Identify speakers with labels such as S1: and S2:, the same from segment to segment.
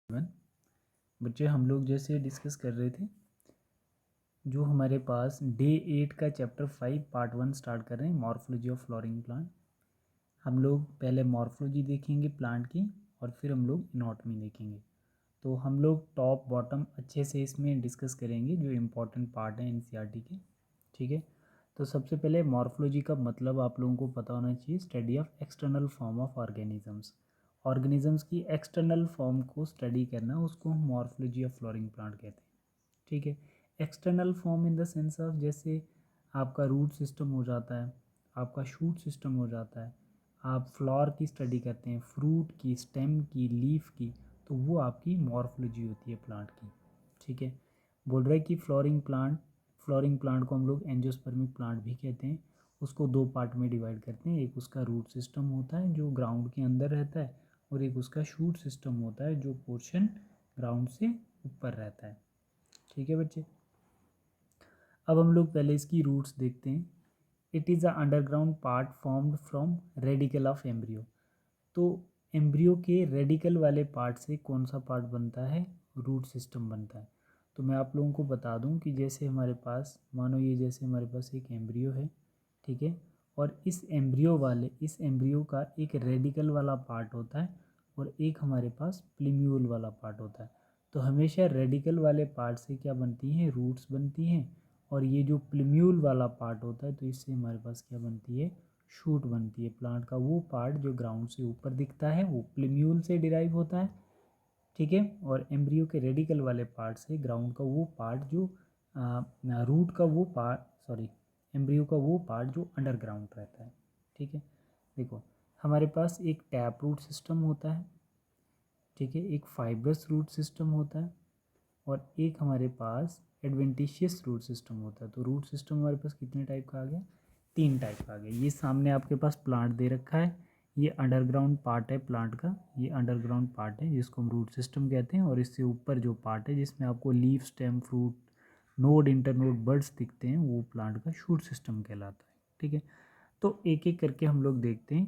S1: बच्चे हम लोग जैसे डिस्कस कर रहे थे, जो हमारे पास डे 8 का चैप्टर 5 पार्ट 1 स्टार्ट कर रहे हैं, मॉर्फोलॉजी ऑफ फ्लोरिंग प्लांट। हम लोग पहले मॉर्फोलॉजी देखेंगे प्लांट की और फिर हम लोग एनाटॉमी देखेंगे। तो हम लोग टॉप बॉटम अच्छे से इसमें डिस्कस करेंगे जो इम्पोर्टेंट पार्ट है एनसीईआरटी के। ठीक है, तो सबसे पहले मॉर्फोलॉजी का मतलब आप लोगों को पता होना चाहिए, study of external form of organisms. Organisms की एक्सटर्नल फॉर्म को स्टडी करना, उसको हम मॉर्फोलॉजी ऑफ फ्लोरिंग प्लांट कहते हैं। ठीक है, external form in the sense of जैसे आपका रूट सिस्टम हो जाता है, आपका शूट सिस्टम हो जाता है, आप फ्लावर की स्टडी करते हैं, फ्रूट की, स्टेम की, लीफ की, तो वो आपकी मॉर्फोलॉजी होती है प्लांट की। ठीक है, बोल रहा है कि फ्लोरिंग प्लांट को हम लोग एंजियोस्पर्मिक प्लांट भी कहते हैं। उसको दो पार्ट में डिवाइड करते हैं, एक उसका रूट सिस्टम होता है जो ग्राउंड के अंदर रहता है, और एक उसका शूट सिस्टम होता है जो पोर्शन ग्राउंड से ऊपर रहता है। ठीक है बच्चे, अब हम लोग पहले इसकी रूट्स देखते हैं। It is a underground part formed from radical of embryo. तो एम्ब्रियो के रेडिकल वाले पार्ट से कौन सा पार्ट बनता है? रूट सिस्टम बनता है। तो मैं आप लोगों को बता दूं कि जैसे हमारे पास, मानो ये जैसे हमारे पास एक एम्ब्रियो है, ठीक है, और इस एम्ब्रियो का एक रेडिकल वाला पार्ट होता है और एक हमारे पास प्लीम्यूल वाला पार्ट होता है। तो हमेशा रेडिकल वाले पार्ट से क्या बनती हैं? रूट्स बनती हैं। और ये जो प्लीम्यूल वाला पार्ट होता है, तो इससे हमारे पास क्या बनती है? शूट बनती है। प्लांट का वो पार्ट जो ग्राउंड से ऊपर दिखता है वो प्लीम्यूल से डिराइव होता है। ठीक है, और एम्ब्रियो के रेडिकल वाले पार्ट से ग्राउंड का वो पार्ट जो रूट का वो पार्ट, सॉरी, एम्ब्रियो का वो पार्ट जो अंडरग्राउंड रहता है। ठीक है, देखो हमारे पास एक टैप रूट सिस्टम होता है, ठीक है, एक फाइब्रस रूट सिस्टम होता है, और एक हमारे पास एडवेंटिशियस रूट सिस्टम होता है। तो रूट सिस्टम हमारे पास कितने टाइप का आ गया? 3 टाइप का आ गया। ये सामने आपके पास प्लांट दे रखा है, ये अंडरग्राउंड पार्ट है प्लांट का, ये अंडरग्राउंड पार्ट है जिसको हम रूट सिस्टम कहते हैं, और इससे ऊपर जो पार्ट है जिसमें आपको leaf, stem, fruit, node, internode, birds दिखते हैं, वो प्लांट का शूट सिस्टम कहलाता है। ठीक है, तो एक एक करके हम लोग देखते हैं।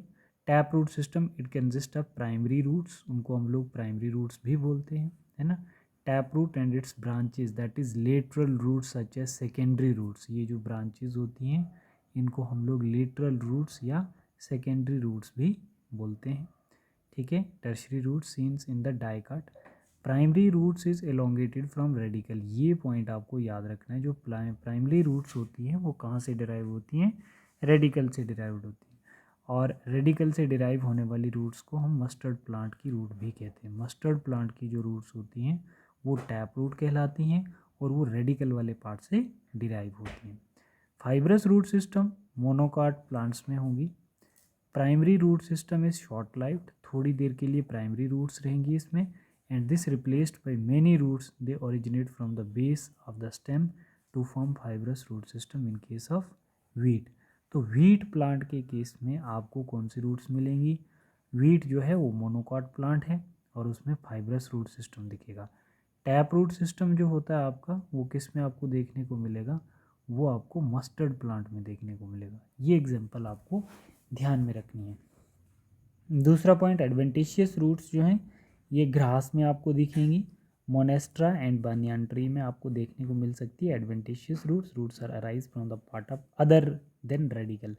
S1: Tap root system, it consist of primary roots, उनको हम लोग प्राइमरी रूट्स भी बोलते हैं, है ना। Tap root and its branches, that is lateral roots such as secondary roots. ये जो ब्रांचेस होती हैं इनको हम लोग लेटरल रूट्स या सेकेंडरी रूट्स भी बोलते हैं। ठीक है, tertiary root seen in the dicot. Primary roots is elongated from radicle. ये पॉइंट आपको याद रखना है, जो प्राइमरी रूट्स होती हैं वो कहाँ से डिराइव होती हैं? रेडिकल से डिराइव्ड होती है। और रेडिकल से डिराइव होने वाली रूट्स को हम मस्टर्ड प्लांट की रूट भी कहते हैं। मस्टर्ड प्लांट की जो रूट्स होती हैं वो टैप रूट कहलाती हैं और वो रेडिकल वाले पार्ट से डिराइव होती हैं। Fibrous root system monocot plants में होंगी। Primary root system is short lived, थोड़ी देर के लिए प्राइमरी रूट्स रहेंगी इसमें, and this replaced by many roots, they originate from the base of the stem to form fibrous root system in case of wheat. तो wheat plant के case में आपको कौन सी रूट्स मिलेंगी? वीट जो है वो मोनोकॉट प्लांट है और उसमें फाइब्रस रूट सिस्टम दिखेगा। टैप रूट सिस्टम जो होता है आपका, वो किस में आपको देखने को मिलेगा? वो आपको मस्टर्ड प्लांट में देखने को मिलेगा। ये एग्जाम्पल आपको ध्यान में रखनी है। दूसरा पॉइंट, एडवेंटिशियस रूट्स जो हैं ये ग्रास में आपको दिखेंगी। मोनेस्ट्रा एंड बानियान ट्री में आपको देखने को मिल सकती है adventitious roots are arise from the part of other than radicle.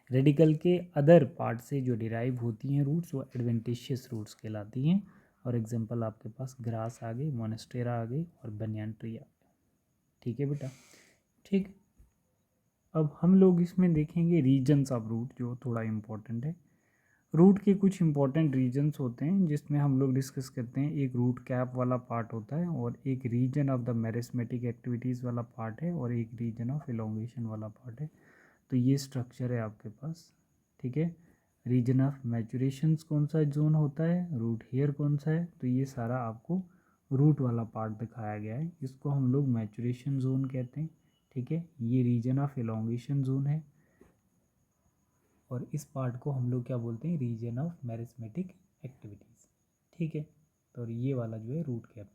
S1: Radicle के अदर पार्ट से जो डिराइव होती हैं रूट्स वो एडवेंटिशियस रूट्स कहलाती हैं। और एग्जांपल आपके पास ग्रास आ गई, मोनेस्टेरा आ गई और बनियान ट्री आ गई। ठीक है बेटा, ठीक। अब हम लोग इसमें देखेंगे रीजन्स ऑफ रूट, जो थोड़ा इम्पोर्टेंट है। रूट के कुछ इंपॉर्टेंट रीजन्स होते हैं जिसमें हम लोग डिस्कस करते हैं। एक रूट कैप वाला पार्ट होता है, और एक region of the meristematic activities वाला पार्ट है, और एक रीजन ऑफ एलोंगेशन वाला पार्ट है। तो ये स्ट्रक्चर है आपके पास। ठीक है, रीजन ऑफ मैचुरेशंस कौन सा जोन होता है, रूट हेयर कौन सा है, तो ये सारा आपको रूट वाला पार्ट दिखाया गया है, इसको हम लोग मैचुरेशन जोन कहते हैं। ठीक है, ये रीजन ऑफ एलोंगेशन जोन है, और इस पार्ट को हम लोग क्या बोलते हैं? Region of meristematic activities. ठीक है, तो ये वाला जो है रूट कैप।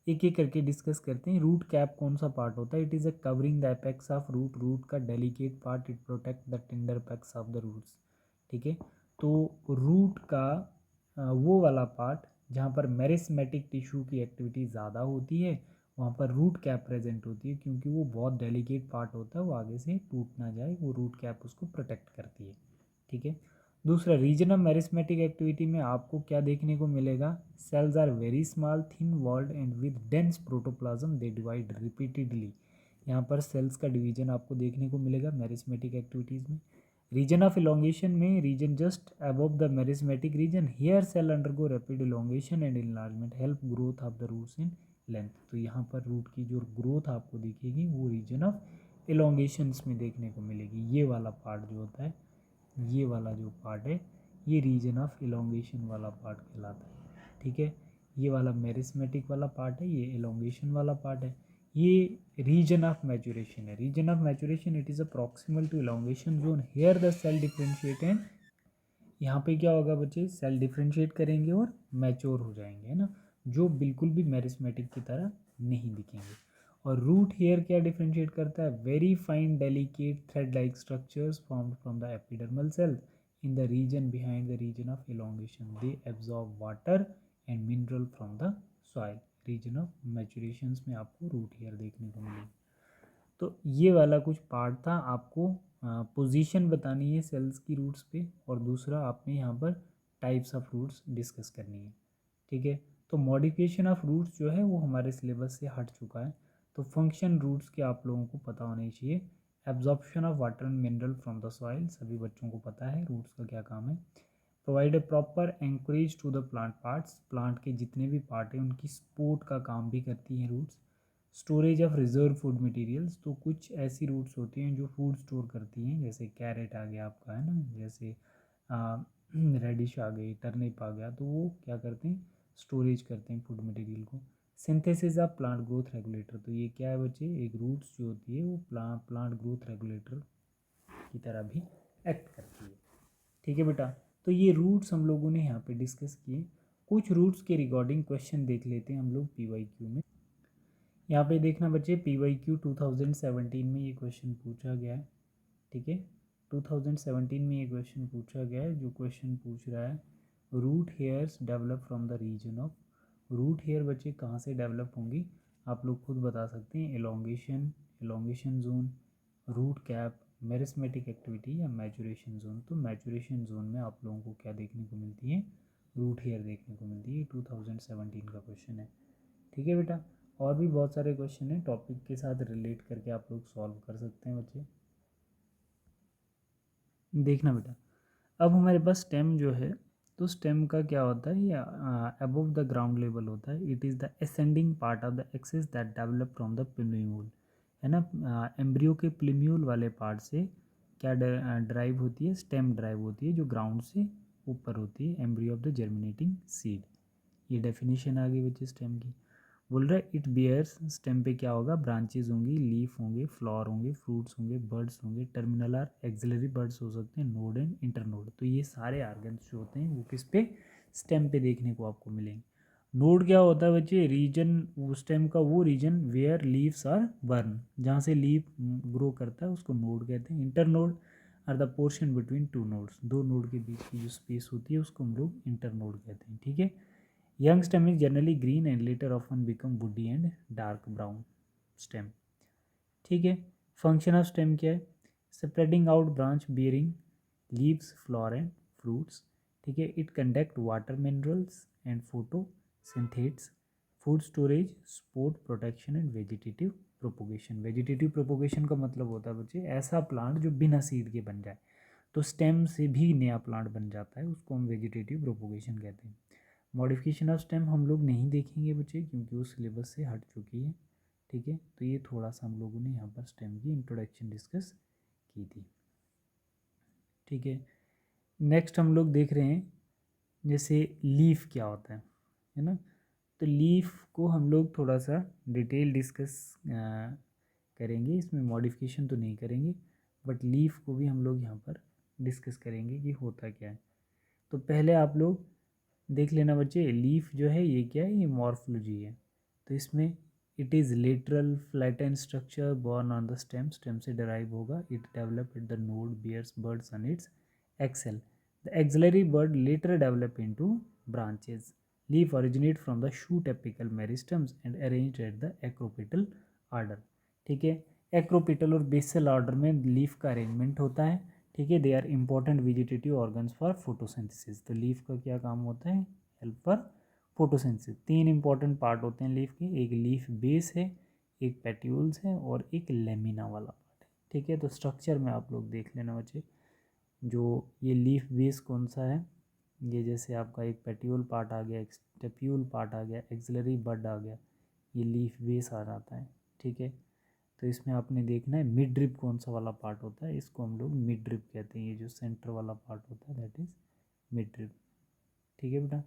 S1: एक एक करके डिस्कस करते हैं। रूट कैप कौन सा पार्ट होता है? It is a covering the apex of root, root का delicate part, it protect the tender parts of the roots. ठीक है, तो रूट का वो वाला पार्ट जहाँ पर मेरिस्मेटिक टिश्यू की एक्टिविटी ज़्यादा होती है वहाँ पर रूट कैप प्रेजेंट होती है, क्योंकि वो बहुत डेलिकेट पार्ट होता है, वो आगे से टूट ना जाए, वो रूट कैप उसको प्रोटेक्ट करती है। ठीक है। दूसरा, रीजन ऑफ मेरिस्मेटिक एक्टिविटी में आपको क्या देखने को मिलेगा? Cells are very small, thin walled and with dense protoplasm, they divide repeatedly. यहाँ पर सेल्स का डिवीजन आपको देखने को मिलेगा मेरिस्मेटिक एक्टिविटीज़ में। रीजन ऑफ इलोंगेशन में, region just above the meristematic region, here cell undergo rapid elongation and enlargement help growth of the roots in length. तो यहाँ पर रूट की जो ग्रोथ आपको दिखेगी वो रीजन ऑफ इलोंगेशंस में देखने को मिलेगी। ये वाला पार्ट जो होता है, ये वाला जो पार्ट है, ये रीजन ऑफ इलोंगेशन वाला पार्ट कहलाता है। ठीक है। ये वाला मेरिस्मेटिक वाला पार्ट है, ये इलोंगेशन वाला पार्ट है। ये रीजन ऑफ मैचुरेशन है। Region of maturation, it is a proximal to elongation zone, here the cell differentiate and, यहाँ पे क्या होगा बच्चे, सेल डिफरेंशिएट करेंगे और मैच्योर हो जाएंगे, है ना, जो बिल्कुल भी मेरिस्मेटिक की तरह नहीं दिखेंगे। और रूट हेयर क्या डिफरेंशिएट करता है? Very fine delicate thread like structures formed from the epidermal cell in the region behind the region of elongation, they absorb water and mineral from the soil. Region of maturations में आपको root hair देखने को मिलेगी। तो ये वाला कुछ part था, आपको पोजीशन बतानी है सेल्स की रूट्स पे, और दूसरा आपने यहाँ पर टाइप्स ऑफ रूट्स डिस्कस करनी है। ठीक है। तो मॉडिफिकेशन ऑफ रूट्स जो है वो हमारे सिलेबस से हट चुका है। तो फंक्शन रूट्स के आप लोगों को पता होने चाहिए। Absorption of water and mineral from the soil, सभी बच्चों को पता है रूट्स का क्या काम है। Provide a proper anchorage to the plant parts, plant के जितने भी पार्ट हैं उनकी सपोर्ट का काम भी करती हैं roots. Storage of reserve food materials, तो कुछ ऐसी रूट्स होती हैं जो फूड स्टोर करती हैं, जैसे कैरेट आ गया आपका, है ना, जैसे रेडिश आ गई, टर्निप आ गया, तो वो क्या करते हैं, स्टोरेज करते हैं फूड मटेरियल को। Synthesis of plant growth regulator, तो ये क्या है बच्चे, एक रूट्स जो होती है वो प्लांट ग्रोथ रेगुलेटर की तरह भी एक्ट करती है। ठीक है बेटा। तो ये रूट्स हम लोगों ने यहाँ पे डिस्कस किए। कुछ रूट्स के रिगार्डिंग क्वेश्चन देख लेते हैं हम लोग PYQ में। यहाँ पे देखना बच्चे, PYQ 2017 में ये क्वेश्चन पूछा गया है। ठीक है। 2017 में ये क्वेश्चन पूछा गया है। जो क्वेश्चन पूछ रहा है, root hairs develop from the region of, root hair बच्चे कहाँ से डेवलप होंगी, आप लोग खुद बता सकते हैं। Elongation zone, root cap, meristematic activity या मैचुरेशन जोन। तो मैचुरेशन जोन में आप लोगों को क्या देखने को मिलती है, रूट हेयर देखने को मिलती है। 2017 का क्वेश्चन है। ठीक है बेटा। और भी बहुत सारे क्वेश्चन हैं, टॉपिक के साथ रिलेट करके आप लोग सॉल्व कर सकते हैं बच्चे। देखना बेटा, अब हमारे पास स्टेम जो है, तो स्टेम का क्या होता है, ये अबव द ग्राउंड लेवल होता है। It is the ascending part of the axis that develop from the plumule, है ना, एम्ब्रियो के प्लिम्यूल वाले पार्ट से क्या ड्राइव होती है, स्टेम ड्राइव होती है, जो ग्राउंड से ऊपर होती है, embryo of the germinating seed. ये डेफिनेशन आ गई बच्चे स्टेम की। बोल रहा है इट बियर्स, स्टेम पे क्या होगा, ब्रांचेज होंगी, लीफ होंगे, फ्लावर होंगे, फ्रूट्स होंगे, बर्ड्स होंगे, टर्मिनल आर एक्सिलरी बर्ड्स हो सकते हैं, नोड एंड इंटरनोड। तो ये सारे आर्गन्स जो होते हैं वो किस पे, स्टेम पे देखने को आपको मिलेंगे। नोड क्या होता है बच्चे, रीजन, वो स्टेम का वो region where leaves are born, जहाँ से लीफ ग्रो करता है उसको नोड कहते हैं। Internode are the portion between two nodes, दो नोड के बीच की जो स्पेस होती है उसको हम लोग इंटरनोड कहते हैं। ठीक है। Young stem is generally green and later often become woody and dark brown stem. ठीक है। फंक्शन ऑफ स्टेम क्या है, spreading out branch bearing leaves flower and fruits. ठीक है। It conduct water minerals and photosynthates, food storage, support protection and vegetative propagation. Vegetative propagation का मतलब होता है बच्चे ऐसा प्लांट जो बिना सीड के बन जाए, तो स्टेम से भी नया प्लांट बन जाता है, उसको हम वेजिटेटिव प्रोपोगेशन कहते हैं। मॉडिफिकेशन ऑफ स्टेम हम लोग नहीं देखेंगे बच्चे, क्योंकि वो सिलेबस से हट चुकी है। ठीक है। तो ये थोड़ा सा हम लोगों ने यहाँ पर स्टेम की इंट्रोडक्शन डिस्कस की थी। ठीक है। नेक्स्ट हम लोग देख रहे हैं जैसे लीफ क्या होता है ना, तो लीफ को हम लोग थोड़ा सा डिटेल डिस्कस करेंगे। इसमें मॉडिफिकेशन तो नहीं करेंगे, बट लीफ को भी हम लोग यहाँ पर डिस्कस करेंगे कि होता क्या है। तो पहले आप लोग देख लेना बच्चे, लीफ जो है ये क्या है, ये मॉर्फोलॉजी है। तो इसमें it is lateral flatten structure borne on the stem, stem से डराइव होगा। It develop at the node bears buds on its axil, the axillary bud later develop into branches. Leaf originate from the shoot apical meristems and arranged at the acropetal order. ठीक है, acropetal और basal order में leaf का arrangement होता है। ठीक है, they are important vegetative organs for photosynthesis. तो लीफ का क्या काम होता है, हेल्प फॉर फोटोसिंथेसिस। तीन इंपॉर्टेंट पार्ट होते हैं लीफ के, एक लीफ बेस है, एक पेट्यूल्स है और एक लेमिना वाला पार्ट है। ठीक है, तो स्ट्रक्चर में आप लोग देख लेना बच्चे, जो ये लीफ बेस कौन सा है, ये जैसे आपका एक पेट्यूल पार्ट आ गया, एक स्टेप्यूल पार्ट आ गया, एक्सिलरी बड आ गया, ये लीफ बेस आ जाता है। ठीक है, तो इसमें आपने देखना है मिड ड्रिप कौन सा वाला पार्ट होता है, इसको हम लोग मिड ड्रिप कहते हैं। ये जो सेंटर वाला पार्ट होता है दैट इज मिड ड्रिप। ठीक है बेटा,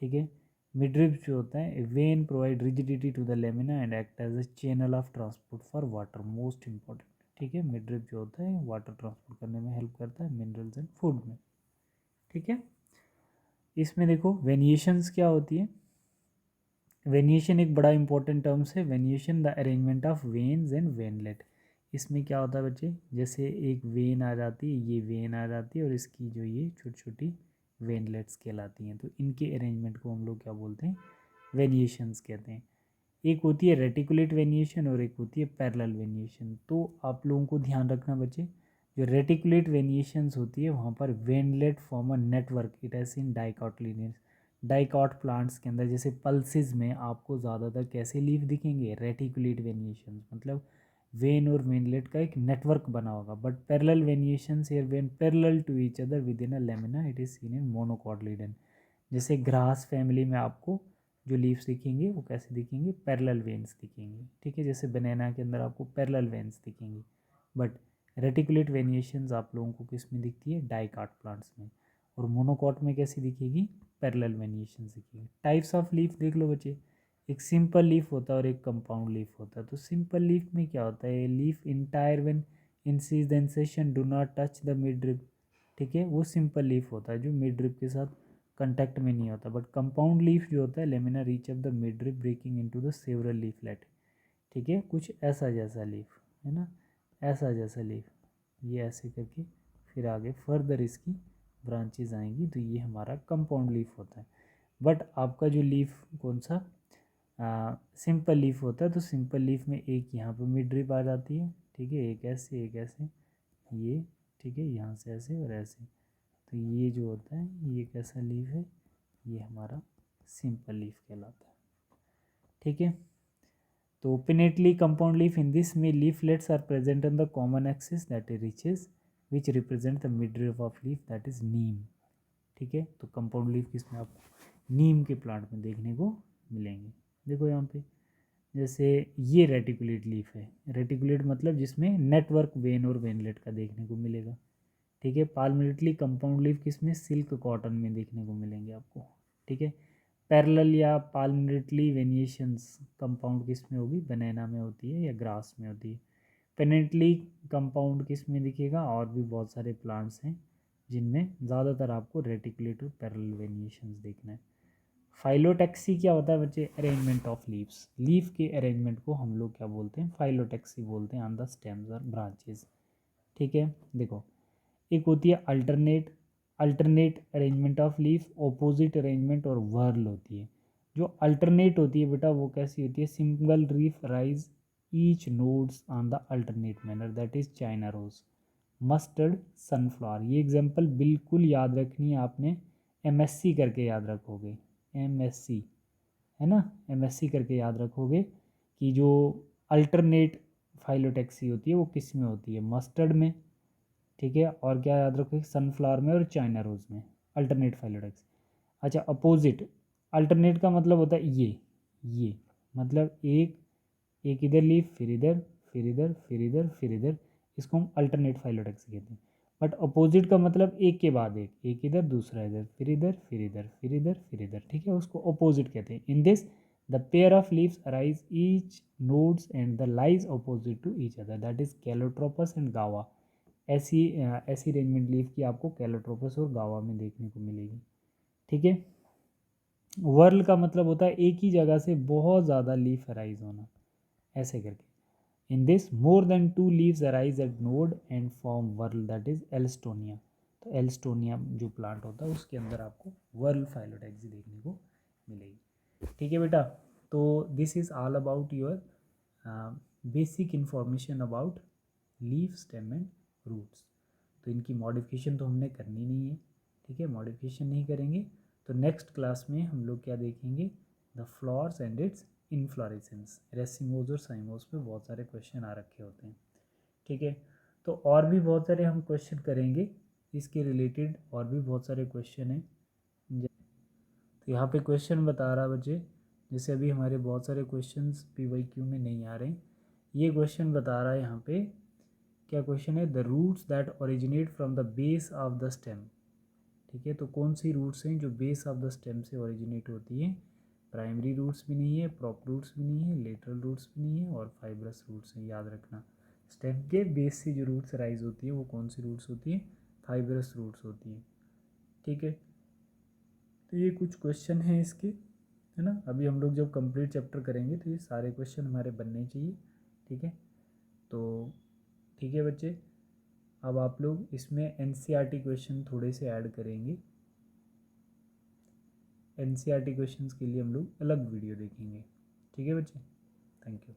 S1: ठीक है। मिड ड्रिप जो होता है, vein provide rigidity to the lamina and act as a channel of transport for water, most important. ठीक है, मिड ड्रिप जो होता है वाटर ट्रांसपोर्ट करने में हेल्प करता है, मिनरल्स एंड फूड में। ठीक है, इसमें देखो वेनिएशंस क्या होती है। वेनिएशन एक बड़ा इंपॉर्टेंट टर्म्स है। Venation the arrangement of veins and veinlet. इसमें क्या होता है बच्चे, जैसे एक वेन आ जाती है, ये वेन आ जाती है और इसकी जो ये छोटी छोटी वेनलेट्स कहलाती हैं, तो इनके अरेंजमेंट को हम लोग क्या बोलते हैं, वेनिएशंस कहते हैं। एक होती है रेटिकुलेट वेनिएशन और एक होती है पैरेलल वेनिएशन। तो आप लोगों को ध्यान रखना बच्चे, जो रेटिकुलेट वेनिएशंस होती है वहाँ पर veinlet form a network, it has in dicotyledonous. Dicot plants के अंदर जैसे पल्सेस में आपको ज़्यादातर कैसे लीफ दिखेंगे, रेटिकुलेट वेनिएशंस, मतलब वेन और वेनलेट का एक नेटवर्क बना होगा। But parallel venations here vein parallel to each other within a lamina it is seen in monocotyledon. जैसे ग्रास फैमिली में आपको जो लीव्स दिखेंगे वो कैसे दिखेंगे, पैरेलल वेन्स दिखेंगे। ठीक है, जैसे बनाना के अंदर आपको पैरेलल वेन्स दिखेंगे। बट रेटिकुलेट वेनिएशंस आप लोगों को किस में दिखती है, डाइकॉट प्लांट्स में। और मोनोकॉट में कैसी दिखेगी, पैरेलल वेनिएशंस दिखेगी। टाइप्स ऑफ लीफ देख लो बच्चे, एक सिंपल लीफ होता है और एक कंपाउंड लीफ होता है। तो सिंपल लीफ में क्या होता है, leaf entire when incise the incision do not touch the midrib. ठीक है, वो सिंपल लीफ होता है जो मिड ड्रिप के साथ कांटेक्ट में नहीं होता। बट कंपाउंड लीफ जो होता है, lamina reach up the midrib breaking into the several leaflet. ठीक है, कुछ ऐसा जैसा लीफ है ना, ऐसा जैसा लीफ, ये ऐसे करके फिर आगे फर्दर इसकी ब्रांचेज आएंगी, तो ये हमारा कंपाउंड लीफ होता है। बट आपका जो लीफ कौन सा, सिंपल लीफ होता है, तो सिंपल लीफ में एक यहाँ पे मिड ड्रिप आ जाती है। ठीक है, एक ऐसे ये, ठीक है, यहाँ से ऐसे और ऐसे। तो ये जो होता है ये कैसा लीफ है, ये हमारा सिंपल लीफ कहलाता है। ठीक है, तो pinnately compound leaf, in this में leaflets are present on the common axis that is rachis which represent the midrib of leaf that is neem. ठीक है, तो कंपाउंड लीफ किसमें आपको नीम के प्लांट में देखने को मिलेंगे। देखो यहाँ पे जैसे ये रेटिकुलेट लीफ है, रेटिकुलेट मतलब जिसमें नेटवर्क वेन और वेनलेट का देखने को मिलेगा। ठीक है, पाल्मेटली कंपाउंड लीफ किसमें, सिल्क कॉटन में देखने को मिलेंगे आपको। ठीक है, पैरेलल या पाल्मेटली वेनिएशंस कंपाउंड किस में होगी, बनाना में होती है या ग्रास में होती है। पेनेटली कंपाउंड किस में दिखेगा, और भी बहुत सारे प्लांट्स हैं जिनमें ज़्यादातर आपको रेटिकुलेट और पैरेलल वेनिएशंस देखना है। फाइलोटैक्सी क्या होता है बच्चे, अरेंजमेंट ऑफ लीव्स। लीफ के अरेंजमेंट को हम लोग क्या बोलते हैं, फाइलोटैक्सी बोलते हैं ऑन द स्टेम्स और ब्रांचेस। ठीक है, देखो एक होती है alternate, alternate arrangement of leaf, opposite arrangement और वर्ल होती है। जो अल्टरनेट होती है बेटा वो कैसी होती है, single leaf rise each nodes on the alternate manner that is china rose, mustard, sunflower. ये एग्जांपल बिल्कुल याद रखनी है आपने, एमएससी करके याद रखोगे, एमएससी है ना, एमएससी करके याद रखोगे कि जो अल्टरनेट फाइलोटैक्सी होती है वो किस में होती है, मस्टर्ड में। ठीक है, और क्या याद रखोगे, सनफ्लावर में और चाइना रोज में अल्टरनेट फाइलोटैक्सी। अच्छा, अपोजिट, अल्टरनेट का मतलब होता है ये मतलब एक एक इधर लीफ, फिर इधर, फिर इधर, फिर इधर, फिर इधर, इसको हम अल्टरनेट फाइलोटैक्सी कहते हैं। बट अपोजिट का मतलब एक के बाद एक इधर, दूसरा इधर, फिर इधर, फिर इधर, फिर इधर, फिर इधर। ठीक है, उसको अपोजिट कहते हैं। In this the pair of leaves arise each nodes and the lies opposite to each other that is Calotropis and guava. ऐसी अरेंजमेंट लीफ की आपको कैलोट्रोपस और गावा में देखने को मिलेगी। ठीक है, वर्ल का मतलब होता है एक ही जगह से बहुत ज़्यादा लीफ अराइज होना, ऐसे करके। In this more than two leaves arise at node and form whorl that is Alstonia. तो एल्स्टोनिया जो प्लांट होता है उसके अंदर आपको वर्ल फाइलोटैक्सी देखने को मिलेगी। ठीक है बेटा, तो this is all about your basic information about leaf, stem and roots. तो इनकी मॉडिफिकेशन तो हमने करनी नहीं है, ठीक है, मॉडिफिकेशन नहीं करेंगे। तो नेक्स्ट क्लास में हम लोग क्या देखेंगे, the flowers and it's inflorescence. Racemose और साइमोज पे बहुत सारे क्वेश्चन आ रखे होते हैं, ठीक है। तो और भी बहुत सारे हम क्वेश्चन करेंगे इसके रिलेटेड, और भी बहुत सारे क्वेश्चन हैं। तो यहाँ पे क्वेश्चन बता रहा बच्चे, जैसे अभी हमारे बहुत सारे क्वेश्चंस PYQ में नहीं आ रहे, ये क्वेश्चन बता रहा है यहाँ पे, क्या क्वेश्चन है, the roots that originate from the base of the stem. ठीक है, तो कौन सी रूट्स हैं जो बेस ऑफ द स्टेम से ओरिजिनेट होती हैं। प्राइमरी रूट्स भी नहीं है, प्रॉप रूट्स भी नहीं है, लेटरल रूट्स भी नहीं है, और फाइब्रस रूट्स हैं। याद रखना, स्टेम के बेस से जो रूट्स राइज होती है वो कौन सी रूट्स होती है, फाइब्रस रूट्स होती है। ठीक है, तो ये कुछ क्वेश्चन हैं इसके, है ना। अभी हम लोग जब कंप्लीट चैप्टर करेंगे तो ये सारे क्वेश्चन हमारे बनने चाहिए। ठीक है, तो ठीक है बच्चे, अब आप लोग इसमें NCERT क्वेश्चन थोड़े से ऐड करेंगे। NCERT क्वेश्चंस के लिए हम लोग अलग वीडियो देखेंगे। ठीक है बच्चे, थैंक यू।